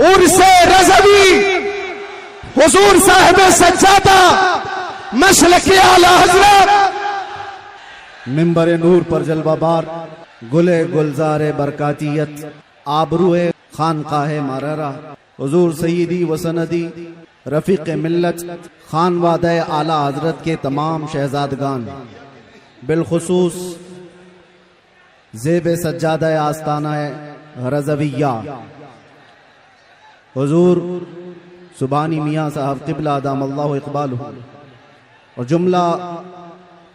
عرس رضوی حضور صاحب سجادہ مشرق اعلی حضرت منبر نور پر جلوہ بار گلے گلزار برکاتیت آبروئے خانقاہ مررہ حضور سیدی و سندی رفیق ملت خانوادہ اعلی حضرت کے تمام شہزادگان، بالخصوص زیب سجادہ آستانہ رضویہ حضور سبحانی میاں صاحب قبلہ دام اللہ اقبالہ اور جملہ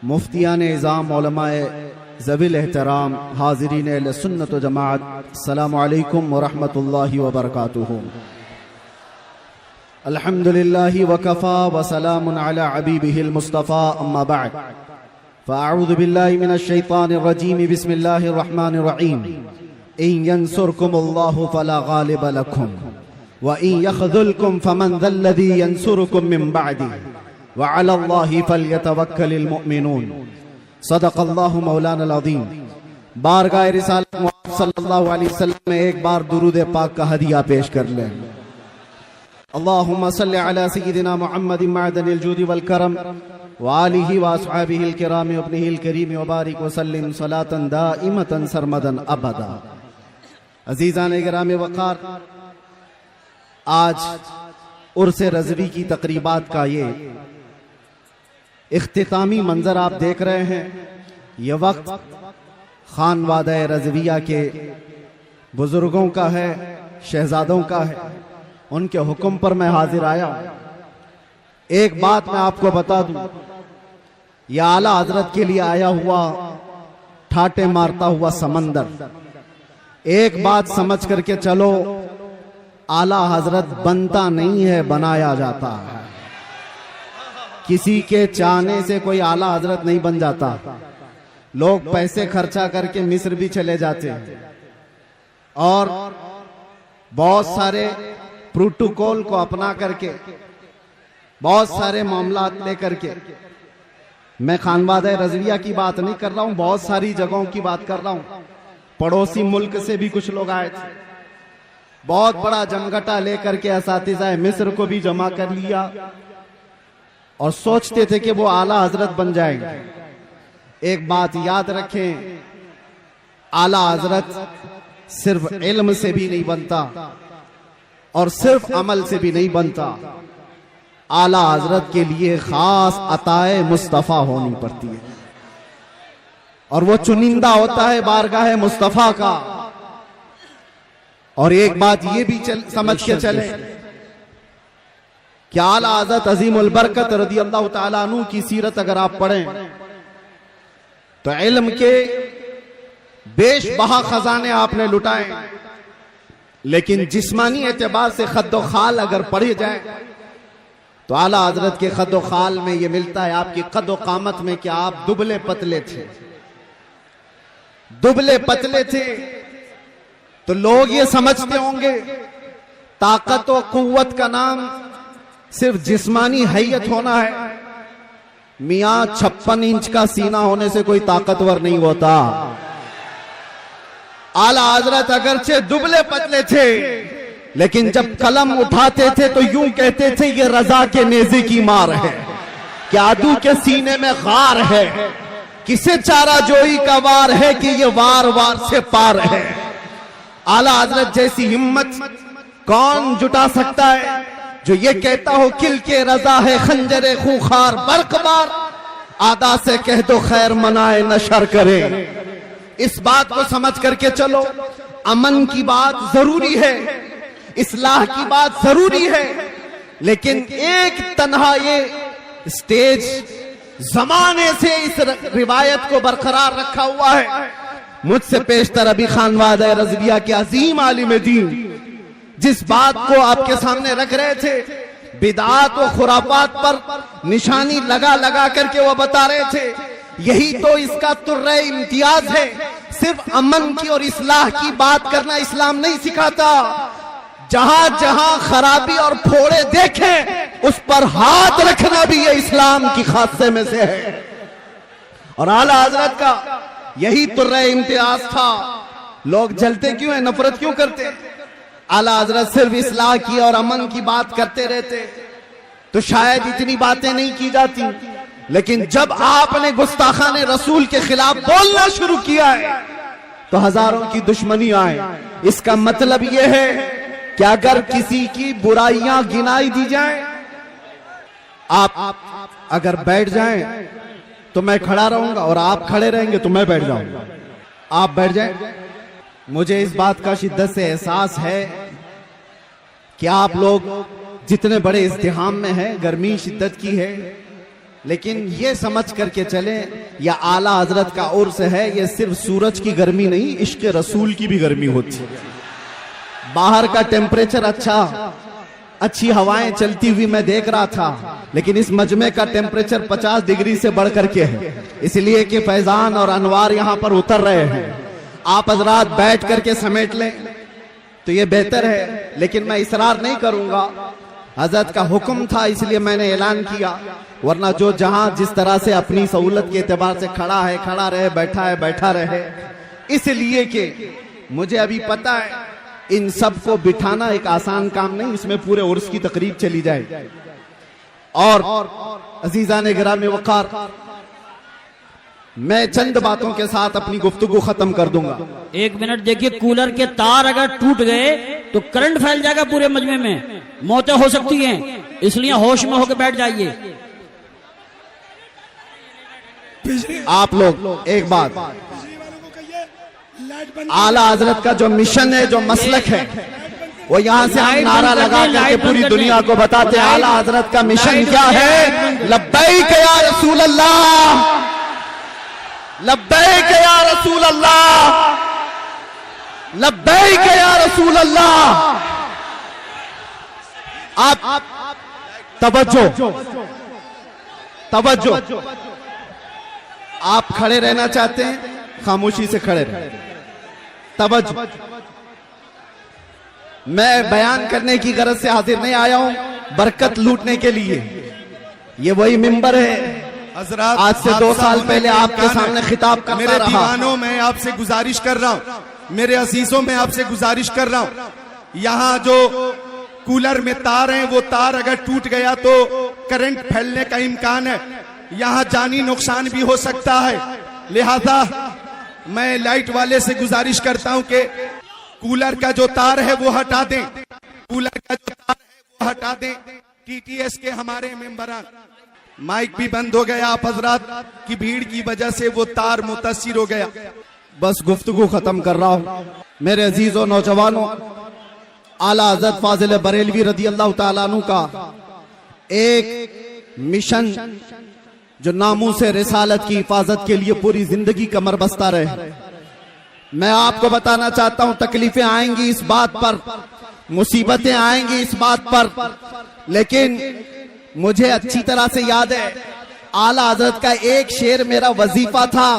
مفتیان اعظام علماء ذوی الاحترام حاضرین اہل سنت و جماعت، السلام علیکم ورحمۃ اللہ وبرکاتہ۔ الحمدللہ وکفا وسلام علی حبیبہ المصطفى، اما بعد فاعوذ باللہ من الشیطان الرجیم، بسم اللہ الرحمن الرحیم۔ ان ینصرکم اللہ فلا غالب لکم وَإِن يَخْذُلْكُمْ فَمَنْ ذَا الَّذِي يَنْصُرُكُمْ مِنْ بَعْدِهِ وَعَلَى اللَّهِ فَلْيَتَوَكَّلِ الْمُؤْمِنُونَ۔ صدق اللہ مولانا العظیم۔ بارگاہ رسالت محمد صلی اللہ علیہ وسلم میں ایک بار درود پاک کا ہدیہ پیش کر لیں۔ اللہم صلی علی سیدنا محمد معدن الجود والکرم وآلہ واصحابہ الکرام وابنہ الکریم وبارک وسلم صلاة دائمة سرمدا ابدا۔ عزیزان گرامی وقار، آج عرس رضوی کی تقریبات کا یہ اختتامی منظر آپ دیکھ رہے ہیں، یہ وقت خانوادہ رضویہ کے بزرگوں کا ہے، شہزادوں کا ہے، ان کے حکم پر میں حاضر آیا۔ ایک بات میں آپ کو بتا دوں، یہ اعلیٰ حضرت کے لیے آیا ہوا ٹھاٹے مارتا ہوا سمندر، ایک بات سمجھ کر کے چلو، اعلیٰ حضرت بنتا نہیں ہے، بنایا جاتا ہے۔ کسی کے چاہنے سے کوئی اعلیٰ حضرت نہیں بن جاتا۔ لوگ پیسے خرچہ کر کے مصر بھی چلے جاتے ہیں اور بہت سارے پروٹوکول کو اپنا کر کے، بہت سارے معاملات لے کر کے، میں خانوادہ رضویہ کی بات نہیں کر رہا ہوں، بہت ساری جگہوں کی بات کر رہا ہوں۔ پڑوسی ملک سے بھی کچھ لوگ آئے تھے، بہت بڑا جمگٹا لے کر کے اساتذہ مصر کو بھی جمع کر لیا اور سوچتے تھے کہ وہ اعلیٰ حضرت بن جائیں گے۔ ایک بات یاد رکھیں، اعلیٰ حضرت صرف علم سے بھی نہیں بنتا اور صرف عمل سے بھی نہیں بنتا، اعلیٰ حضرت کے لیے خاص عطائے مصطفیٰ ہونی پڑتی ہے اور وہ چنندہ ہوتا ہے بارگاہ مصطفیٰ کا۔ اور ایک بات یہ بھی سمجھ کے چلے کہ اعلیٰ حضرت عظیم البرکت رضی اللہ تعالیٰ عنہ کی سیرت اگر آپ پڑھیں تو علم کے بیش بہا خزانے آپ نے لٹائے، لیکن جسمانی اعتبار سے خد و خال اگر پڑھے جائے تو اعلیٰ حضرت کے خد و خال میں یہ ملتا ہے، آپ کی قد و قامت میں، کہ آپ دبلے پتلے تھے، دبلے پتلے تھے۔ تو لوگ یہ سمجھتے ہوں گے طاقت و قوت کا نام صرف جسمانی حیت ہونا ہے، میاں 56 انچ کا سینہ ہونے سے کوئی طاقتور نہیں ہوتا۔ اعلیٰ حضرت اگرچہ دبلے پتلے تھے لیکن جب قلم اٹھاتے تھے تو یوں کہتے تھے یہ رضا کے نیزے کی مار ہے، کہ عدو کے سینے میں غار ہے، کسے چارہ جوئی کا وار ہے کہ یہ وار وار سے پار ہے۔ اعلیٰ حضرت جیسی ہمت کون جٹا سکتا ہے جو یہ کہتا ہو کل کے رضا ہے خنجر خوخار برق بار، آدھا سے کہہ دو خیر منائے نہ شر کرے۔ اس بات کو سمجھ کر کے چلو، امن کی بات ضروری ہے، اصلاح کی بات ضروری ہے، لیکن ایک تنہا یہ سٹیج زمانے سے اس روایت کو برقرار رکھا ہوا ہے۔ مجھ سے پیشتر ابھی خانوادہ رضویہ کے عظیم عالم دین جس بات کو آپ کے سامنے رکھ رہے تھے، بدعات و خرافات پر نشانی لگا لگا کر کے وہ بتا رہے تھے، یہی تو اس کا ترہ امتیاز ہے۔ صرف امن کی اور اصلاح کی بات کرنا اسلام نہیں سکھاتا، جہاں جہاں خرابی اور پھوڑے دیکھیں اس پر ہاتھ رکھنا بھی یہ اسلام کی خاصے میں سے ہے۔ اور اعلیٰ حضرت کا یہی ترہ امتیاز تھا۔ لوگ جلتے کیوں ہیں، نفرت کیوں کرتے ہیں؟ आला हजरत सिर्फ इस्लाह की और अमन की बात करते रहते तो शायद इतनी बातें नहीं की जाती, लेकिन जब आपने गुस्ताखाने रसूल के खिलाफ बोलना शुरू किया है तो हजारों की दुश्मनी आए। इसका मतलब यह है कि अगर किसी की बुराइयां गिनाई दी जाए, आप अगर बैठ जाएं तो मैं खड़ा रहूंगा, और आप खड़े रहेंगे तो मैं बैठ जाऊंगा। आप बैठ जाएं। मुझे इस बात का शिद्दत से एहसास है कि आप लोग जितने बड़े इज़्तिहाम में हैं, गर्मी शिद्दत की है, लेकिन ये समझ करके चलें या आला हजरत का उर्स है, ये सिर्फ सूरज की गर्मी नहीं, इश्क रसूल की भी गर्मी होती है। बाहर का टेम्परेचर अच्छा, अच्छी हवाएं चलती हुई मैं देख रहा था, लेकिन इस मजमे का टेम्परेचर 50 डिग्री से बढ़ करके है, इसलिए कि फैजान और अनवार यहां पर उतर रहे हैं। आप हजरात बैठ करके समेट लें तो ये बेहतर है, लेकिन मैं इसरार नहीं करूंगा। हजरत का हुक्म था इसलिए मैंने ऐलान किया, वरना जो जहां जिस तरह से अपनी सहूलत के एतबार से खड़ा है खड़ा रहे, बैठा है बैठा रहे। इसलिए कि मुझे अभी पता है इन सबको बिठाना एक आसान काम नहीं, इसमें पूरे उर्स की तकरीब चली जाए। और अजीजान गिरामी वक़ार, मैं चंद बातों के साथ अपनी गुफ्तगू खत्म कर दूंगा। 1 मिनट देखिए, कूलर के तार अगर टूट गए तो करंट फैल जाएगा पूरे मजमे में, मौतें हो सकती हैं, इसलिए होश में होकर बैठ जाइए। आप लोग एक बात, आला हजरत का जो मिशन है, जो मसलक है, वो यहाँ से हम नारा लगा करके पूरी दुनिया को बताते हैं आला हजरत का मिशन क्या है। लब्बैक या रसूल अल्लाह, लब्बैक या रसूल अल्लाह, लब्बैक या रसूल अल्लाह। आप तवज्जो, तवज्जो। आप खड़े रहना चाहते हैं, खामोशी से खड़े रहें। तवज्जो। मैं बयान करने की गरज से हाजिर नहीं आया हूं, बरकत लूटने के लिए। ये वही मिंबर है आज से 2 साल पहले आपके सामने खिताब करता मेरे रहा। दीवानों में आपसे गुजारिश कर रहा हूं, मेरे अजीजों में आपसे गुजारिश कर रहा हूं, यहाँ जो कूलर में तार हैं, वो तार अगर टूट गया तो करंट फैलने का इम्कान है, यहाँ जानी नुकसान भी हो सकता है। लिहाजा मैं लाइट वाले से गुजारिश करता हूं कि कूलर का जो तार है वो हटा दें, कूलर का जो तार है वो हटा दें। टीटीएस के हमारे मेंबरान, माइक भी बंद हो गया, आप हजरात की भीड़ की वजह से वो तार मुतासिर हो गया। बस गुफ्तगू खत्म कर रहा हूं। मेरे अजीजों नौजवानों, आला हज़रत फाजिल बरेलवी रदी अल्लाह ताला अन्हु का एक मिशन जो नामों से रिसालत की हिफाजत के लिए पूरी जिंदगी कमर बस्ता रहे। मैं आपको बताना चाहता हूं, तकलीफें आएंगी इस बात पर, मुसीबतें आएंगी इस बात पर, लेकिन मुझे अच्छी तरह से याद है आला हज़रत का एक शेर मेरा वजीफा था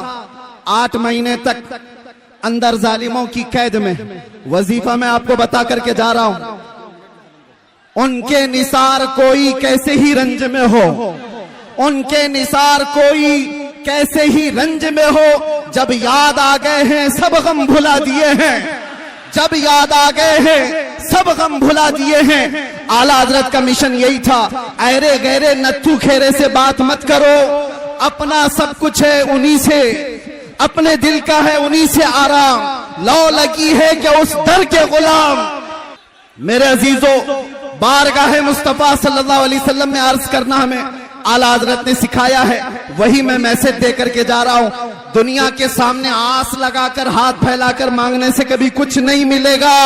8 महीने तक अंदर जालिमों की कैद में। वजीफा मैं आपको बता करके जा रहा हूं। उनके निसार कोई कैसे ही रंज में हो, उनके निसार कोई कैसे ही रंज में हो, जब याद आ गए हैं सब गम भुला दिए हैं, जब याद आ गए हैं सब गम भुला दिए हैं। आला हजरत का मिशन यही था, ऐरे गहरे नत्थू खेरे से बात मत करो, अपना सब कुछ है उन्हीं से, अपने दिल का है उन्हीं से आराम, लौ लगी है कि उस दर के गुलाम। मेरे अजीजों, बारगाह मुस्तफा सल्लल्लाहु अलैहि वसल्लम में अर्ज करना हमें आला हजरत ने सिखाया है, वही मैं मैसेज दे करके जा रहा हूं। दुनिया के सामने आस लगाकर हाथ फैलाकर मांगने से कभी कुछ नहीं मिलेगा,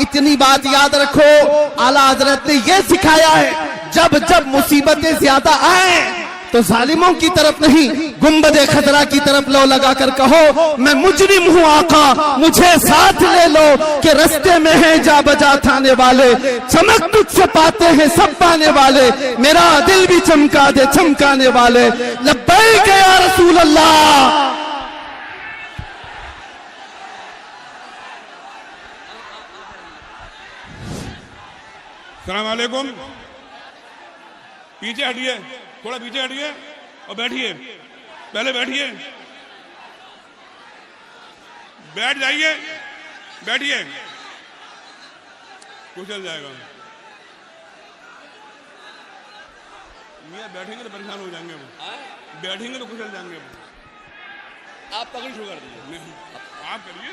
इतनी बात याद रखो। आला हजरत ने यह सिखाया है, जब जब मुसीबतें ज्यादा आए तो जालिमों की तरफ नहीं, गुंबदे खतरा की तरफ लो लगाकर कहो, मैं मुजरिम हूं आका, मुझे साथ ले लो कि रस्ते में है जा बजा थाने वाले, चमक तुझसे पाते हैं सब पाने वाले, मेरा दिल भी चमका दे चमकाने वाले। लब्बैक या रसूल अल्लाह। अस्सलाम वालेकुम। पीछे हटिए, थोड़ा पीछे हटिए और बैठिए, पहले बैठिए, बैठ जाइए, बैठिए। कुचल जाएगा। मियां बैठेंगे तो परेशान हो जाएंगे वो, बैठेंगे तो कुचल जाएंगे वो। आप पकड़ शुरू कर दीजिए। आप करिए।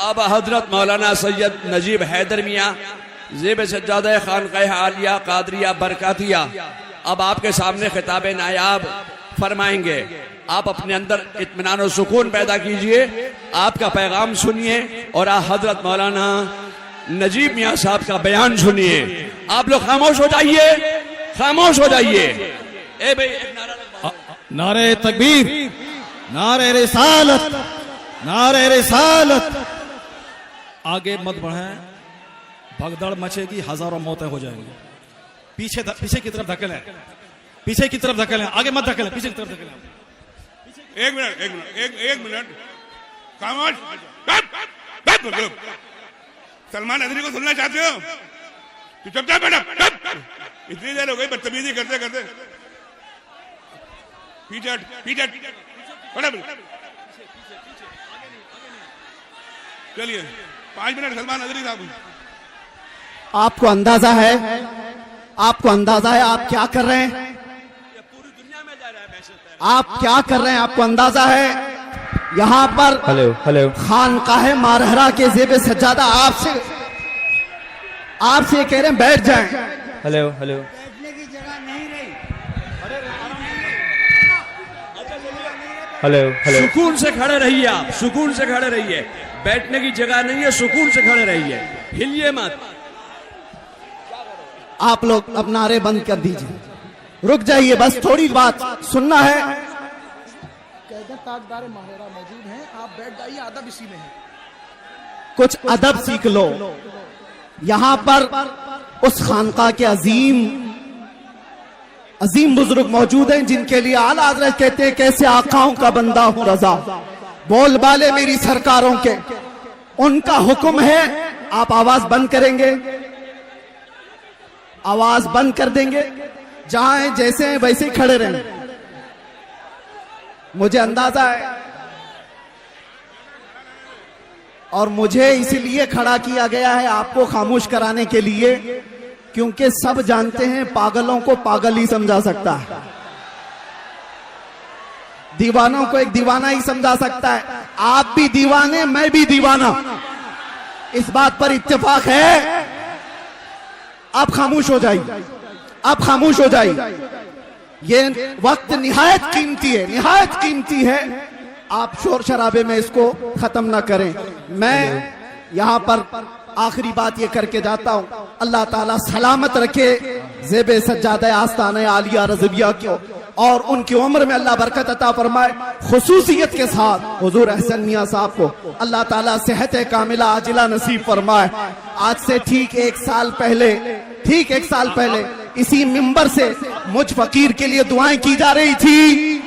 अब हजरत मौलाना सैयद नजीब हैदर मियाँ ज़ेब सज्जादा खानकाह आलिया कादरिया बरकातिया अब आपके सामने खिताब नायाब फरमाएंगे। आप अपने अंदर इत्मीनान और सुकून पैदा कीजिए, आपका पैगाम सुनिए और हजरत मौलाना नजीब मियाँ साहब का बयान सुनिए। आप लोग खामोश हो जाइए, खामोश हो जाइए। ए भाई एक नारा लगवाओ। नारे तकबीर, नारे रिसालत, नारे रिसालत। आगे मत बढ़ें, भगदड़ मचेगी, हजारों मौतें हो जाएंगी। पीछे की तरफ धकेलें, पीछे की तरफ धकेलें, आगे मत धकेलें, पीछे की तरफ धकेलें। एक मिनट खामोश। सलमान अदरी को सुनना चाहते हो तो चुपचाप बैठो। इतनी देर हो गई बदतमीजी करते करते। पीछे चलिए 5 मिनट सलमान अदरी साहब। आपको अंदाजा है, आपको अंदाजा है आप क्या कर रहे हैं, पूरी दुनिया में जा रहा है मैसेज। आप क्या कर रहे हैं, आपको अंदाजा है। यहाँ पर हेलो खानकाह मारहरा के ज़ेब सज्जादा आपसे कह रहे हैं बैठ जाएं। हेलो बैठने की जगह नहीं रही। हेलो सुकून से खड़े रहिए, आप सुकून से खड़े रहिए। बैठने की जगह नहीं है, सुकून से खड़े रहिए, हिलिए मत। आप लोग अब नारे बंद कर दीजिए, रुक जाइए, बस थोड़ी बात सुनना है। ताजदार माहिरा मौजूद हैं, आप बैठ जाइए, अदब इसी में है। कुछ अदब सीख लो। यहां पर उस खानका के अजीम बुजुर्ग मौजूद हैं जिनके लिए आला हज़रत कहते हैं कैसे आकाओं का बंदा हूं रजा, बोल बाले मेरी सरकारों के, उनका हुक्म है। आप आवाज बंद करेंगे, आवाज बंद कर देंगे, जहां हैं जैसे हैं वैसे ही खड़े रहें। मुझे अंदाजा है और मुझे इसलिए खड़ा किया गया है आपको खामोश कराने के लिए, क्योंकि सब जानते हैं पागलों को पागल ही समझा सकता है, दीवानों को एक दीवाना ही समझा सकता है। आप भी दीवाने, मैं भी दीवाना, इस बात पर इत्तेफाक है। आप खामोश हो जाइए, आप खामोश हो जाइए। ये वक्त निहायत कीमती है, निहायत कीमती है। आप शोर शराबे में इसको खत्म ना करें। मैं यहाँ पर आखिरी बात ये करके जाता हूँ, अल्लाह ताला सलामत रखे ज़ेब सज्जादा आस्ताना आलिया रज़विया को, और उनकी उम्र में अल्लाह बरकत अता फरमाए। खुसूसियत के साथ हुजूर अहसन मियाँ साहब को अल्लाह ताला सेहत कामिला आजिला नसीब फरमाए। आज से ठीक एक साल पहले इसी मिंबर से मुझ फकीर के लिए दुआएं की जा रही थी,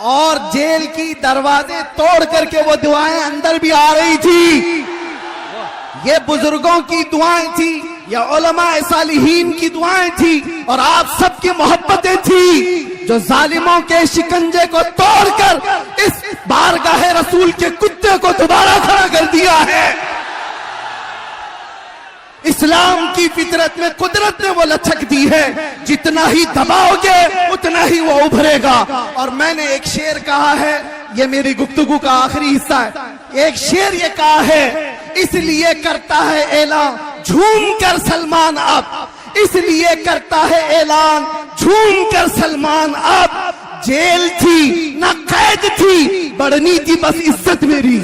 और जेल की दरवाजे तोड़ करके वो दुआएं अंदर भी आ रही थी। ये बुजुर्गों की दुआएं थी, या उलमा सालिहीन की दुआएं थी, और आप सबकी मोहब्बतें थी जो जालिमों के शिकंजे को तोड़कर इस बारगाह रसूल के कुत्ते को दोबारा खड़ा कर दिया है। इस्लाम की फितरत में कुदरत ने वो लचक दी है, जितना ही दबाओगे उतना ही वो उभरेगा। और मैंने एक शेर कहा है, ये मेरी गुफ्तगू का आखिरी हिस्सा है। एक शेर ये कहा है, इसलिए करता है ऐलान झूम कर सलमान अब, इसलिए करता है ऐलान झूम कर सलमान अब। जेल थी ना कैद थी, बढ़नी थी बस इज्जत मेरी।